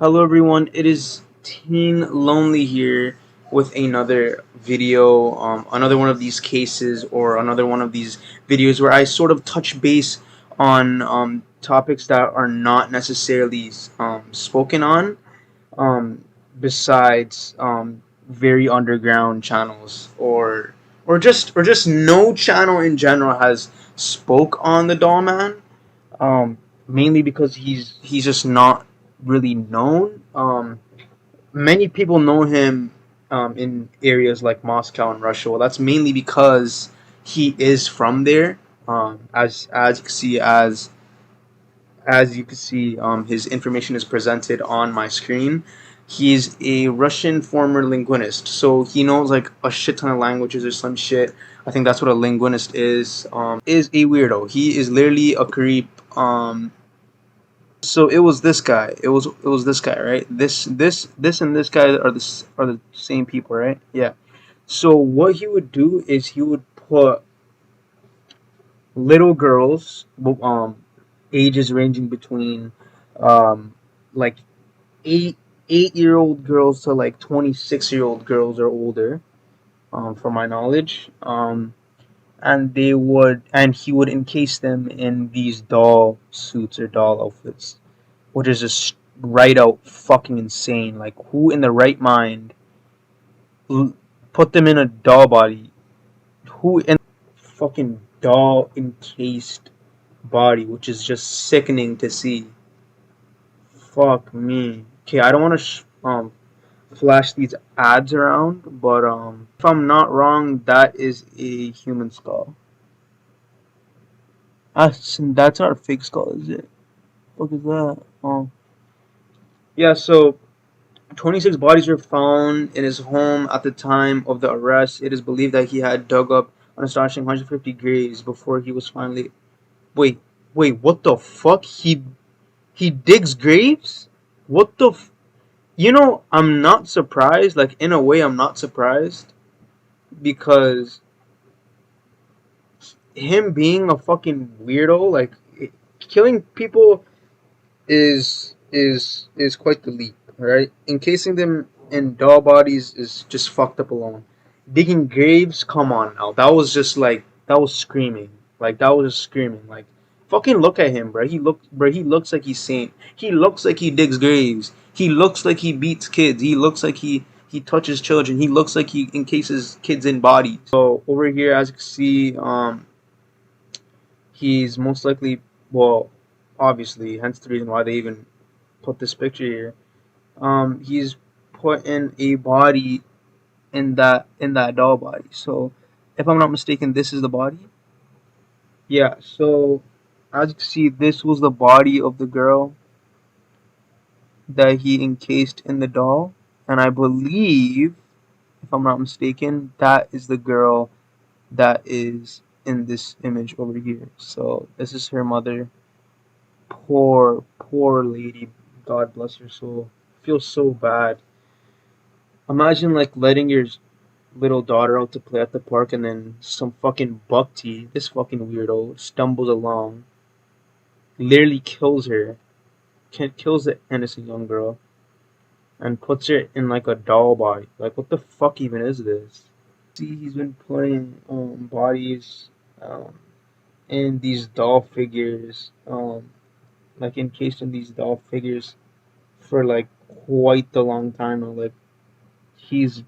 Hello everyone, it is Teen Lonely here with another video, another one of these cases or another one of these videos where I sort of touch base on topics that are not necessarily spoken on, um, besides very underground channels or just no channel in general has spoke on the Doll Man, um, mainly because he's just not really known. Many people know him in areas like Moscow and Russia. Well, that's mainly because he is from there. As you can see, his information is presented on my screen. He's a Russian former linguist, so he knows like a shit ton of languages or some shit. I think that's what a linguist is. Is a weirdo. He is literally a creep. So it was this guy. It was this guy, right? This and this guy are the same people, right? Yeah. So what he would do is he would put little girls, ages ranging between, like eight 8-year old girls to like 26-year-old girls or older, from my knowledge. And he would encase them in these doll suits or doll outfits, which is just right out fucking insane. Like, who in the right mind l- put them in a doll body? Who in fucking doll encased body, which is just sickening to see. Fuck me. Okay, I don't want to flash these ads around, but if I'm not wrong, that is a human skull. That's not a fake skull, is it? What is that? Oh, yeah. So 26 bodies were found in his home at the time of the arrest. It is believed that he had dug up an astonishing 150 graves before he was finally. Wait, wait, what the fuck? He digs graves? What the? I'm not surprised. Like, in a way, I'm not surprised because him being a fucking weirdo, like, killing people is quite the leap, right? Encasing them in doll bodies is just fucked up alone. Digging graves, come on now. That was screaming. Like, that was just screaming. Like, fucking look at him, bro. He looks like he's sane. He looks like he digs graves. He looks like he beats kids. He looks like he touches children. He looks like he encases kids in bodies. So over here, as you can see, he's most likely, well, obviously, hence the reason why they even put this picture here. He's put in a body in that doll body. So, if I'm not mistaken, this is the body. Yeah. So, as you can see, this was the body of the girl that he encased in the doll, and I believe, if I'm not mistaken, that is the girl that is in this image over here. So, this is her mother. Poor lady. God bless her soul. Feels so bad. Imagine like letting your little daughter out to play at the park and then some fucking buck-tea, this fucking weirdo, stumbles along, literally kills her, kills the innocent young girl, and puts her in like a doll body. Like, what the fuck even is this? See, he's been putting bodies um, in these doll figures, like encased in these doll figures for like quite a long time now. Like, he's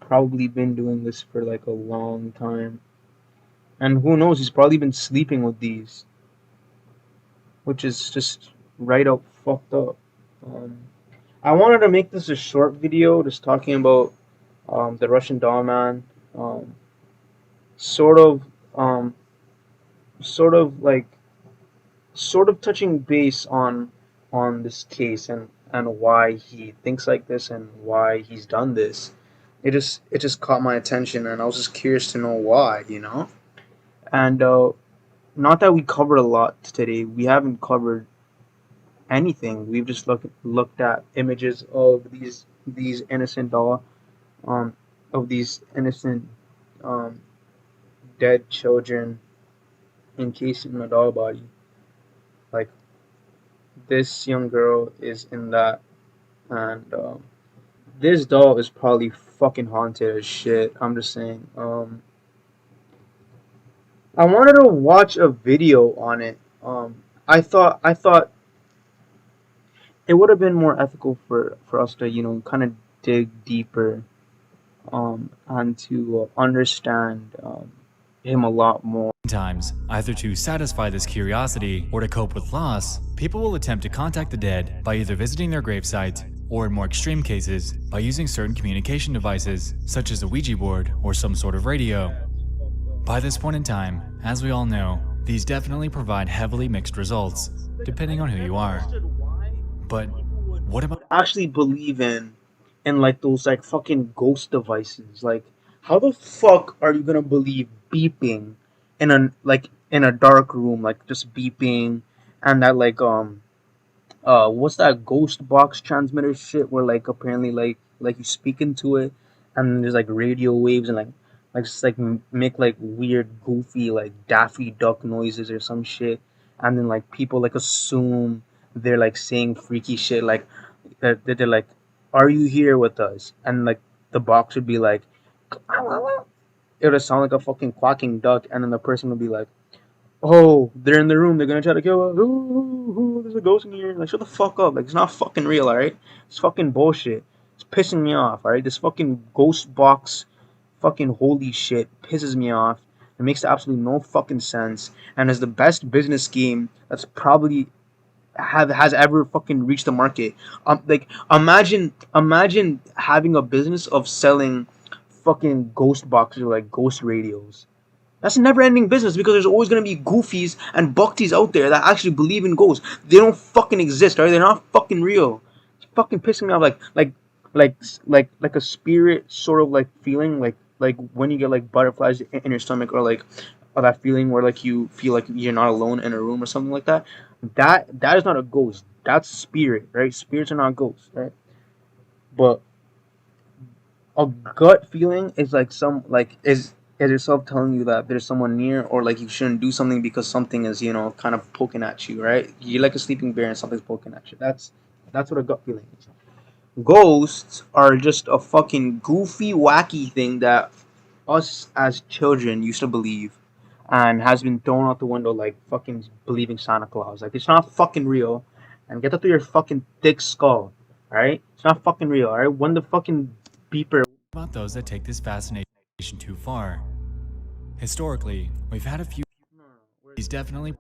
probably been doing this for like a long time. And who knows, he's probably been sleeping with these, which is just right up fucked up. Um, I wanted to make this a short video, just talking about the Russian doll man, um, sort of, um, sort of like, sort of touching base on this case and why he thinks like this and why he's done this. It just caught my attention, and I was just curious to know why. And not that we covered a lot today. We haven't covered anything. We've just looked at images of these innocent um of these innocent um dead children encased in a doll body. Like, this young girl is in that. and this doll is probably fucking haunted as shit. I'm just saying. I wanted to watch a video on it. I thought it would have been more ethical for us to kind of dig deeper and to understand him a lot more. Times, either to satisfy this curiosity or to cope with loss, people will attempt to contact the dead by either visiting their gravesite or, in more extreme cases, by using certain communication devices such as a Ouija board or some sort of radio. By this point in time, as we all know, these definitely provide heavily mixed results, depending on who you are. But what about Actually believe in like those like fucking ghost devices? Like, how the fuck are you gonna believe beeping in a dark room, like just beeping, and that what's that ghost box transmitter shit where like apparently like you speak into it and there's like radio waves and like just like make like weird goofy like daffy duck noises or some shit, and then like people like assume they're like saying freaky shit like that they're like, are you here with us? And like the box would be like it would sound like a fucking quacking duck, and then the person would be like, oh, they're in the room. They're gonna try to kill us. Ooh, there's a ghost in here. Like, shut the fuck up. Like, it's not fucking real, alright? It's fucking bullshit. It's pissing me off, alright? This fucking ghost box, fucking holy shit, pisses me off. It makes absolutely no fucking sense, and is the best business scheme that's probably has ever fucking reached the market. Like, imagine having a business of selling fucking ghost boxes or like ghost radios. That's a never-ending business because there's always gonna be goofies and bucksies out there that actually believe in ghosts. They don't fucking exist, right? They're not fucking real. It's fucking pissing me off. Like a spirit sort of like feeling, like when you get like butterflies in your stomach, or that feeling where like you feel like you're not alone in a room or something like that. That is not a ghost. That's spirit, right? Spirits are not ghosts, right? But a gut feeling is like is yourself telling you that there's someone near, or like you shouldn't do something because something is kind of poking at you, right? You're like a sleeping bear and something's poking at you. That's what a gut feeling is. Ghosts are just a fucking goofy, wacky thing that us as children used to believe, and has been thrown out the window like fucking believing Santa Claus. Like, it's not fucking real, and get that through your fucking thick skull, alright? It's not fucking real, alright? When the fucking beeper. about those that take this fascination too far? Historically, we've had a few these definitely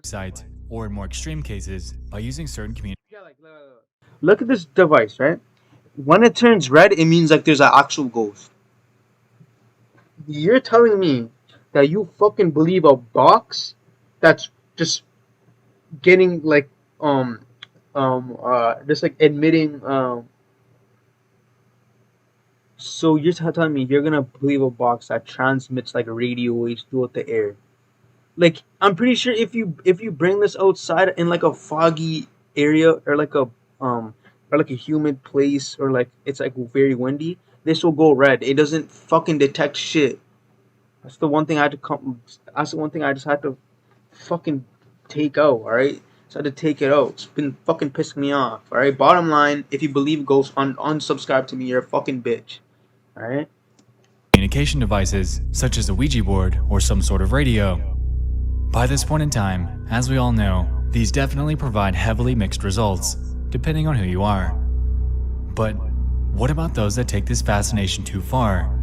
sites, or in more extreme cases, by using certain communication. Look at this device, right? When it turns red, it means like there's an actual ghost. You're telling me that you fucking believe a box that's just getting like just like admitting so you're telling me you're gonna believe a box that transmits like radio waves throughout the air? Like, I'm pretty sure if you bring this outside in like a foggy area, or like a humid place, or like it's like very windy, this will go red. It doesn't fucking detect shit. That's the one thing I had to come. That's the one thing I just had to fucking take out. All right, just had to take it out. It's been fucking pissing me off. All right. Bottom line, if you believe ghosts, unsubscribe to me. You're a fucking bitch. All right. Communication devices such as a Ouija board or some sort of radio. By this point in time, as we all know, these definitely provide heavily mixed results, depending on who you are. But what about those that take this fascination too far?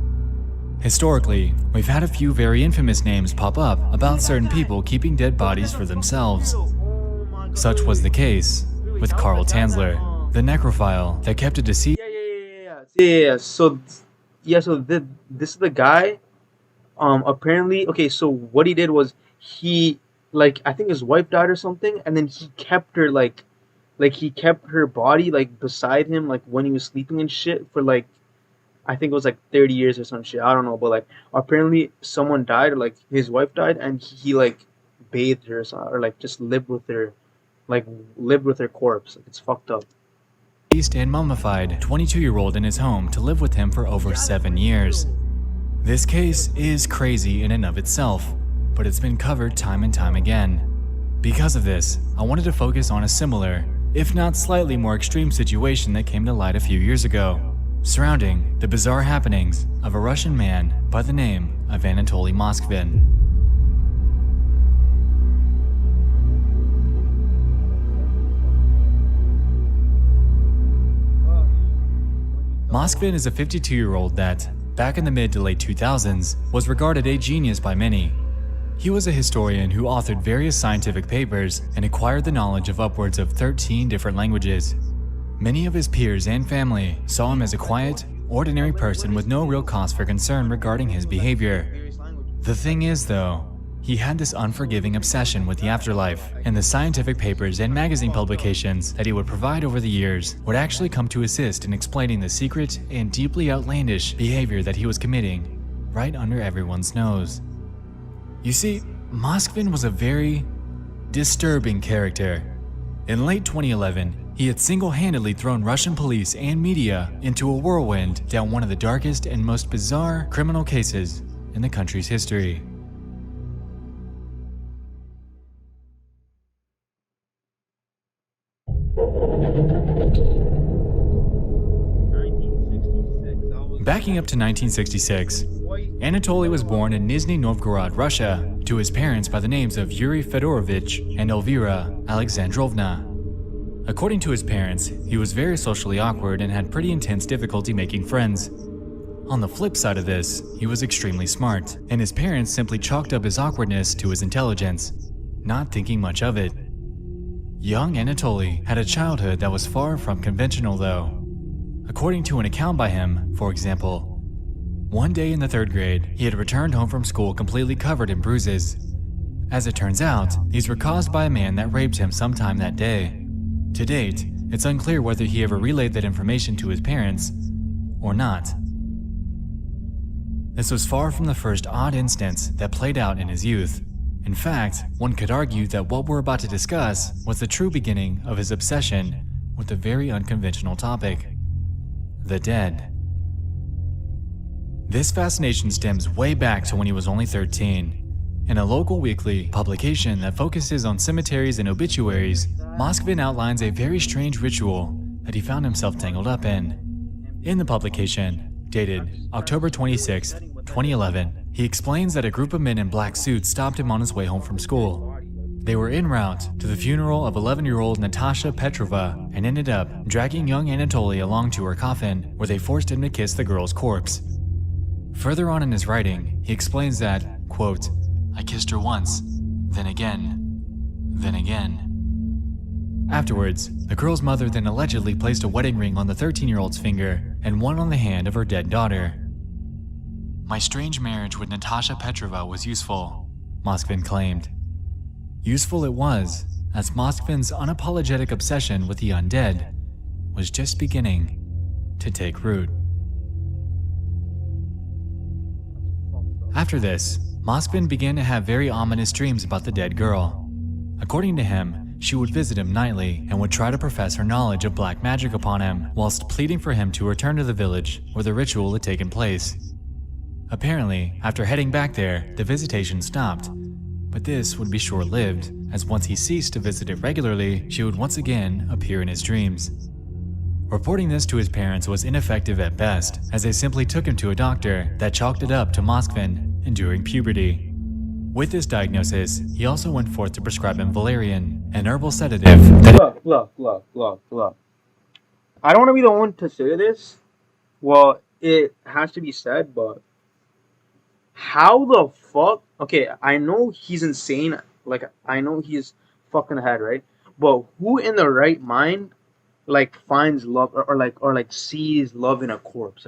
Historically, we've had a few very infamous names pop up about certain people keeping dead bodies for themselves. Such was the case with Carl Tanzler, the necrophile that kept a deceased. Yeah. So this is the guy. Apparently, okay. So what he did was I think his wife died or something, and then he kept her like he kept her body like beside him like when he was sleeping and shit for like I think it was like 30 years or some shit. I don't know, but like apparently someone died, or like his wife died, and he like bathed her or like just lived with her corpse. Like, it's fucked up. And mummified 22-year-old in his home to live with him for over 7 years. This case is crazy in and of itself, but it's been covered time and time again. Because of this, I wanted to focus on a similar, if not slightly more extreme situation that came to light a few years ago, surrounding the bizarre happenings of a Russian man by the name of Anatoly Moskvin. Moskvin is a 52-year-old that, back in the mid to late 2000s, was regarded a genius by many. He was a historian who authored various scientific papers and acquired the knowledge of upwards of 13 different languages. Many of his peers and family saw him as a quiet, ordinary person with no real cause for concern regarding his behavior. The thing is, though, he had this unforgiving obsession with the afterlife, and the scientific papers and magazine publications that he would provide over the years would actually come to assist in explaining the secret and deeply outlandish behavior that he was committing right under everyone's nose. You see, Moskvin was a very disturbing character. In late 2011, he had single-handedly thrown Russian police and media into a whirlwind down one of the darkest and most bizarre criminal cases in the country's history. Backing up to 1966, Anatoly was born in Nizhny Novgorod, Russia, to his parents by the names of Yuri Fedorovich and Elvira Alexandrovna. According to his parents, he was very socially awkward and had pretty intense difficulty making friends. On the flip side of this, he was extremely smart, and his parents simply chalked up his awkwardness to his intelligence, not thinking much of it. Young Anatoly had a childhood that was far from conventional, though. According to an account by him, for example, one day in the 3rd grade, he had returned home from school completely covered in bruises. As it turns out, these were caused by a man that raped him sometime that day. To date, it's unclear whether he ever relayed that information to his parents or not. This was far from the first odd instance that played out in his youth. In fact, one could argue that what we're about to discuss was the true beginning of his obsession with a very unconventional topic: the dead. This fascination stems way back to when he was only 13. In a local weekly publication that focuses on cemeteries and obituaries, Moskvin outlines a very strange ritual that he found himself tangled up in. In the publication, dated October 26, 2011, he explains that a group of men in black suits stopped him on his way home from school. They were en route to the funeral of 11-year-old Natasha Petrova and ended up dragging young Anatoly along to her coffin, where they forced him to kiss the girl's corpse. Further on in his writing, he explains that, quote, "I kissed her once, then again, then again." Afterwards, the girl's mother then allegedly placed a wedding ring on the 13-year-old's finger and one on the hand of her dead daughter. "My strange marriage with Natasha Petrova was useful," Moskvin claimed. Useful it was, as Moskvin's unapologetic obsession with the undead was just beginning to take root. After this, Moskvin began to have very ominous dreams about the dead girl. According to him, she would visit him nightly and would try to profess her knowledge of black magic upon him, whilst pleading for him to return to the village where the ritual had taken place. Apparently, after heading back there, the visitation stopped, but this would be short-lived, as once he ceased to visit it regularly, she would once again appear in his dreams. Reporting this to his parents was ineffective at best, as they simply took him to a doctor that chalked it up to Moskvin enduring puberty. With this diagnosis, he also went forth to prescribe him valerian, an herbal sedative that— Look. I don't want to be the one to say this. Well, it has to be said, but how the fuck? Okay, I know he's insane. Like, I know he's fucking ahead, right? But who in the right mind, like, finds love or sees love in a corpse?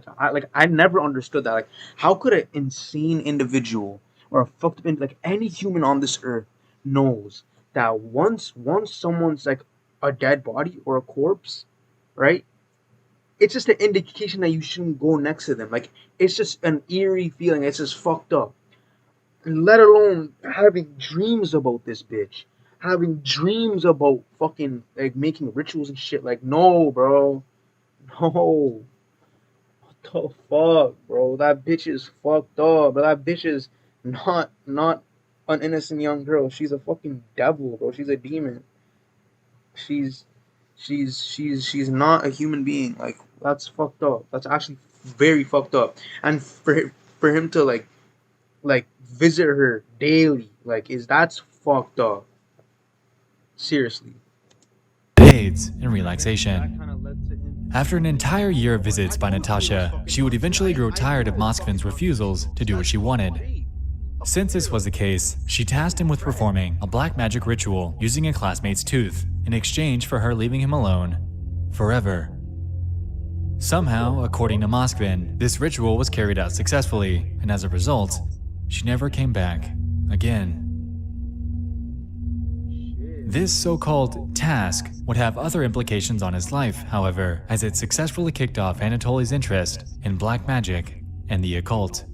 I never understood that. Like, how could an insane individual or a fucked up like any human on this earth knows that once someone's like a dead body or a corpse, right? It's just an indication that you shouldn't go next to them. Like, it's just an eerie feeling. It's just fucked up. And let alone having dreams about this bitch. Having dreams about fucking, like, making rituals and shit. Like, no, bro. No. What the fuck, bro? That bitch is fucked up. But that bitch is not an innocent young girl. She's a fucking devil, bro. She's a demon. She's She's not a human being. Like that's fucked up. That's actually very fucked up. And for him to like visit her daily, like is that's fucked up. Seriously. aids, and relaxation. Kind of led to him. After an entire year of visits by Natasha, she would eventually grow tired of Moskvin's refusals to do what she wanted. Since this was the case, she tasked him with performing a black magic ritual using a classmate's tooth in exchange for her leaving him alone forever. Somehow, according to Moskvin, this ritual was carried out successfully, and as a result, she never came back again. This so-called task would have other implications on his life, however, as it successfully kicked off Anatoly's interest in black magic and the occult.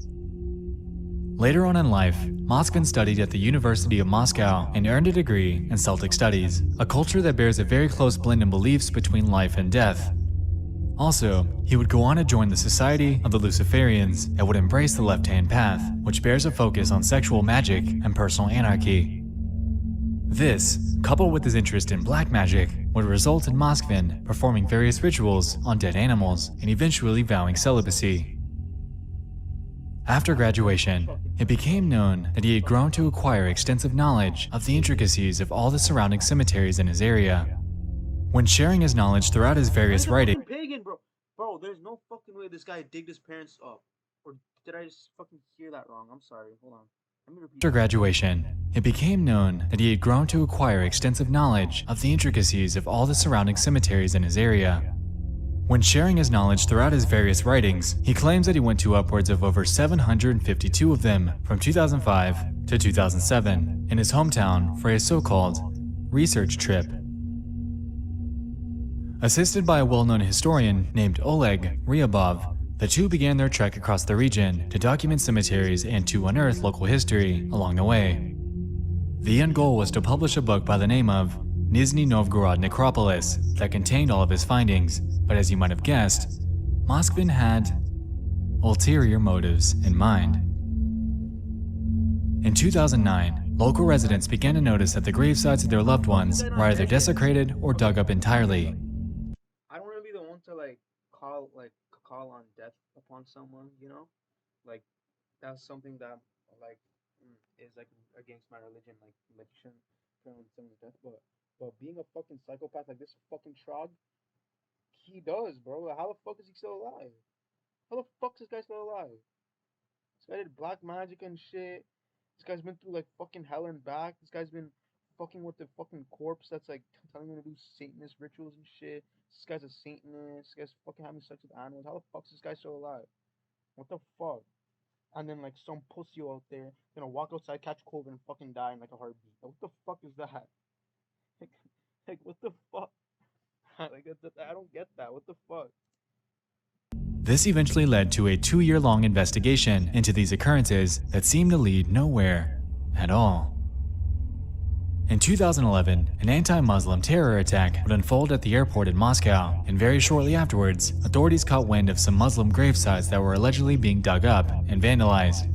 Later on in life, Moskvin studied at the University of Moscow and earned a degree in Celtic Studies, a culture that bears a very close blend in beliefs between life and death. Also, he would go on to join the Society of the Luciferians and would embrace the left-hand path, which bears a focus on sexual magic and personal anarchy. This, coupled with his interest in black magic, would result in Moskvin performing various rituals on dead animals and eventually vowing celibacy. After graduation, it became known that he had grown to acquire extensive knowledge of the intricacies of all the surrounding cemeteries in his area. When sharing his knowledge throughout his various writings, Pagan, bro. Bro, there's no fucking way this guy digged his parents up. Or did I just fucking hear that wrong? I'm sorry. Hold on. Let me repeat. after graduation, it became known that he had grown to acquire extensive knowledge of the intricacies of all the surrounding cemeteries in his area. When sharing his knowledge throughout his various writings, he claims that he went to upwards of over 752 of them from 2005 to 2007 in his hometown for a so-called research trip. Assisted by a well-known historian named Oleg Ryabov, the two began their trek across the region to document cemeteries and to unearth local history along the way. The end goal was to publish a book by the name of Nizhny Novgorod Necropolis that contained all of his findings, but as you might have guessed, Moskvin had ulterior motives in mind. In 2009, local residents began to notice that the gravesites of their loved ones were either desecrated or dug up entirely. I don't want to be the one to call on death upon someone, you know? Like that's something that like is like against my religion, like you shouldn't turn on someone's death, but being a fucking psychopath like this fucking Trog, he does, bro. Like, how the fuck is he still alive? How the fuck is this guy still alive? This guy did black magic and shit. This guy's been through like fucking hell and back. This guy's been fucking with the fucking corpse that's like telling him to do Satanist rituals and shit. This guy's a Satanist. This guy's fucking having sex with animals. How the fuck is this guy still alive? What the fuck? And then like some pussy out there gonna walk outside, catch COVID, and fucking die in like a heartbeat. Like, what the fuck is that? Like what the fuck? Like I don't get that. What the fuck? This eventually led to a 2-year-long investigation into these occurrences that seemed to lead nowhere at all. In 2011, an anti-Muslim terror attack would unfold at the airport in Moscow, and very shortly afterwards, authorities caught wind of some Muslim gravesites that were allegedly being dug up and vandalized.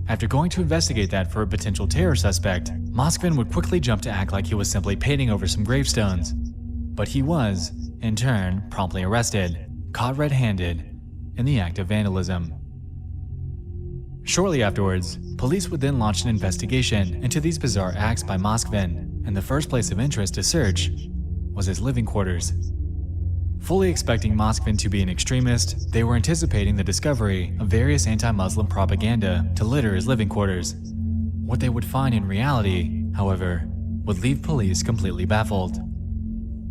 After going to investigate that for a potential terror suspect, Moskvin would quickly jump to act like he was simply painting over some gravestones. But he was, in turn, promptly arrested, caught red-handed in the act of vandalism. Shortly afterwards, police would then launch an investigation into these bizarre acts by Moskvin, and the first place of interest to search was his living quarters. Fully expecting Moskvin to be an extremist, they were anticipating the discovery of various anti-Muslim propaganda to litter his living quarters. What they would find in reality, however, would leave police completely baffled.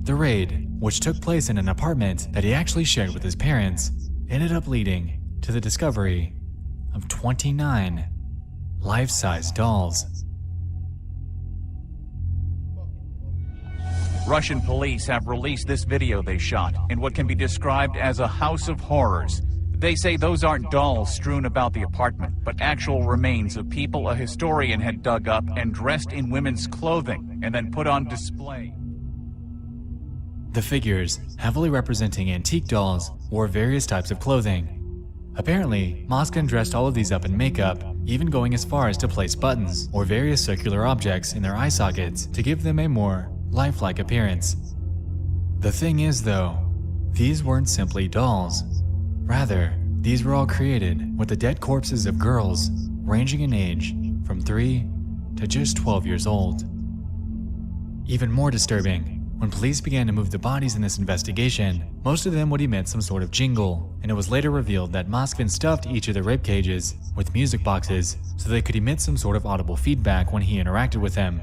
The raid, which took place in an apartment that he actually shared with his parents, ended up leading to the discovery of 29 life-size dolls. Russian police have released this video they shot in what can be described as a house of horrors. They say those aren't dolls strewn about the apartment, but actual remains of people a historian had dug up and dressed in women's clothing and then put on display. The figures, heavily representing antique dolls, wore various types of clothing. Apparently, Moskvin dressed all of these up in makeup, even going as far as to place buttons or various circular objects in their eye sockets to give them a more lifelike appearance. The thing is though, these weren't simply dolls. Rather, these were all created with the dead corpses of girls ranging in age from 3 to just 12 years old. Even more disturbing, when police began to move the bodies in this investigation, most of them would emit some sort of jingle, and it was later revealed that Moskvin stuffed each of the rib cages with music boxes so they could emit some sort of audible feedback when he interacted with them.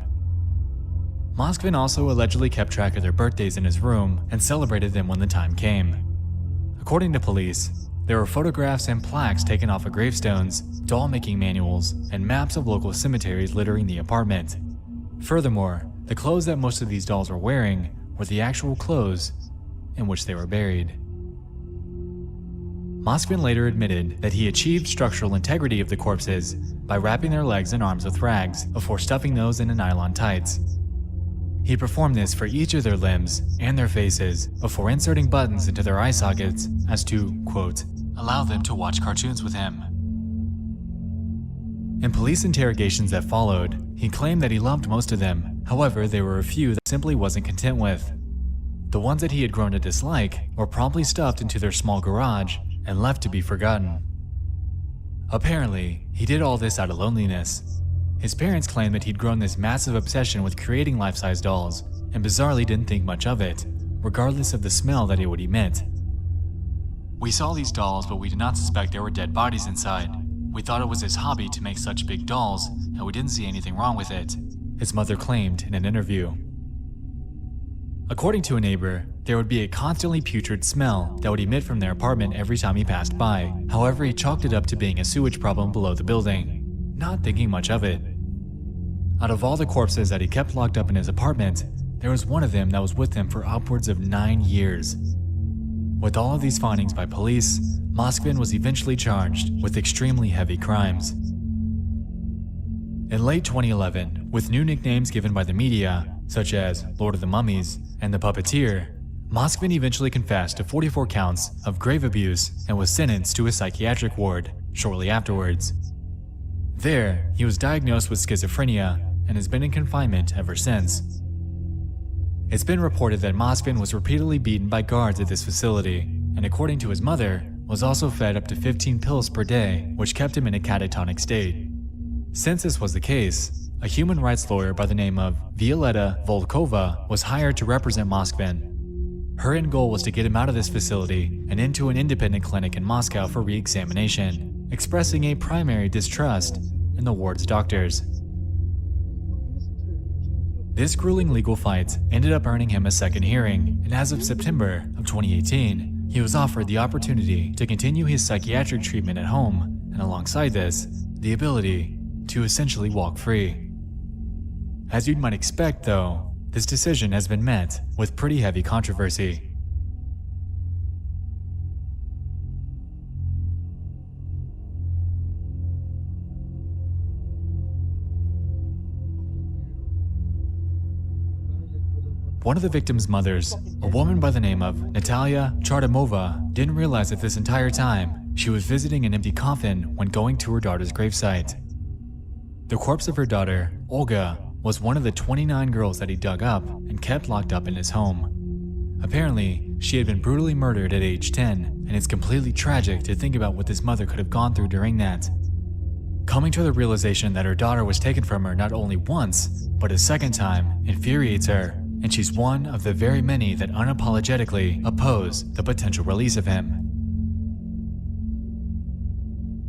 Moskvin also allegedly kept track of their birthdays in his room and celebrated them when the time came. According to police, there were photographs and plaques taken off of gravestones, doll-making manuals, and maps of local cemeteries littering the apartment. Furthermore, the clothes that most of these dolls were wearing were the actual clothes in which they were buried. Moskvin later admitted that he achieved structural integrity of the corpses by wrapping their legs and arms with rags before stuffing those into nylon tights. He performed this for each of their limbs and their faces before inserting buttons into their eye sockets as to, quote, allow them to watch cartoons with him. In police interrogations that followed, he claimed that he loved most of them. However, there were a few that simply wasn't content with. The ones that he had grown to dislike were promptly stuffed into their small garage and left to be forgotten. Apparently, he did all this out of loneliness. His parents claimed that he'd grown this massive obsession with creating life-size dolls, and bizarrely didn't think much of it, regardless of the smell that it would emit. We saw these dolls, but we did not suspect there were dead bodies inside. We thought it was his hobby to make such big dolls, and we didn't see anything wrong with it, his mother claimed in an interview. According to a neighbor, there would be a constantly putrid smell that would emit from their apartment every time he passed by. However, he chalked it up to being a sewage problem below the building, not thinking much of it. Out of all the corpses that he kept locked up in his apartment, there was one of them that was with him for upwards of 9 years. With all of these findings by police, Moskvin was eventually charged with extremely heavy crimes. In late 2011, with new nicknames given by the media, such as Lord of the Mummies and the Puppeteer, Moskvin eventually confessed to 44 counts of grave abuse and was sentenced to a psychiatric ward shortly afterwards. There, he was diagnosed with schizophrenia and has been in confinement ever since. It's been reported that Moskvin was repeatedly beaten by guards at this facility, and according to his mother, was also fed up to 15 pills per day, which kept him in a catatonic state. Since this was the case, a human rights lawyer by the name of Violeta Volkova was hired to represent Moskvin. Her end goal was to get him out of this facility and into an independent clinic in Moscow for re-examination, expressing a primary distrust in the ward's doctors. This grueling legal fight ended up earning him a second hearing, and as of September of 2018, he was offered the opportunity to continue his psychiatric treatment at home, and alongside this, the ability to essentially walk free. As you might expect though, this decision has been met with pretty heavy controversy. One of the victim's mothers, a woman by the name of Natalia Chardamova, didn't realize that this entire time she was visiting an empty coffin when going to her daughter's gravesite. The corpse of her daughter, Olga, was one of the 29 girls that he dug up and kept locked up in his home. Apparently, she had been brutally murdered at age 10, and it's completely tragic to think about what this mother could have gone through during that. Coming to the realization that her daughter was taken from her not only once, but a second time infuriates her, and she's one of the very many that unapologetically oppose the potential release of him.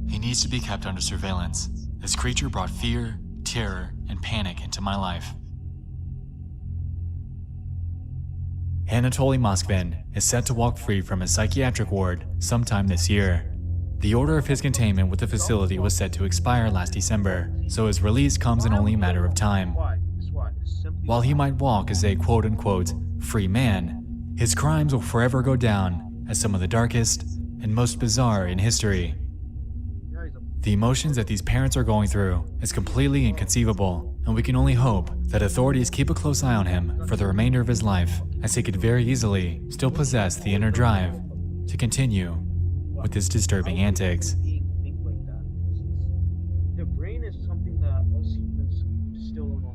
He needs to be kept under surveillance. This creature brought fear, terror, and panic into my life. Anatoly Moskvin is set to walk free from his psychiatric ward sometime this year. The order of his containment with the facility was set to expire last December, so his release comes in only a matter of time. While he might walk as a quote-unquote free man, his crimes will forever go down as some of the darkest and most bizarre in history. The emotions that these parents are going through is completely inconceivable, and we can only hope that authorities keep a close eye on him for the remainder of his life, as he could very easily still possess the inner drive to continue with his disturbing antics.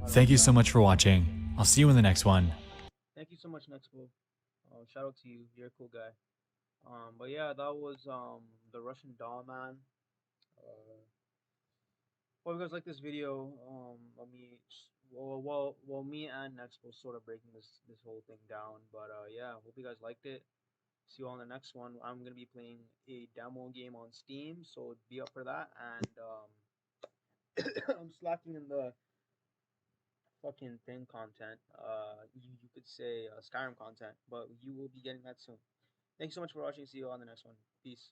Thank you so much for watching. I'll see you in the next one. Thank you so much, Nexpo. Shout out to you. You're a cool guy. But yeah, that was the Russian doll man. Hope you guys like this video. Of me, me and Nexpo sort of breaking this whole thing down. But yeah, hope you guys liked it. See you on the next one. I'm gonna be playing a demo game on Steam, so be up for that. And I'm slacking in the fucking thing content. You could say Skyrim content, but you will be getting that soon. Thanks so much for watching. See you on the next one. Peace.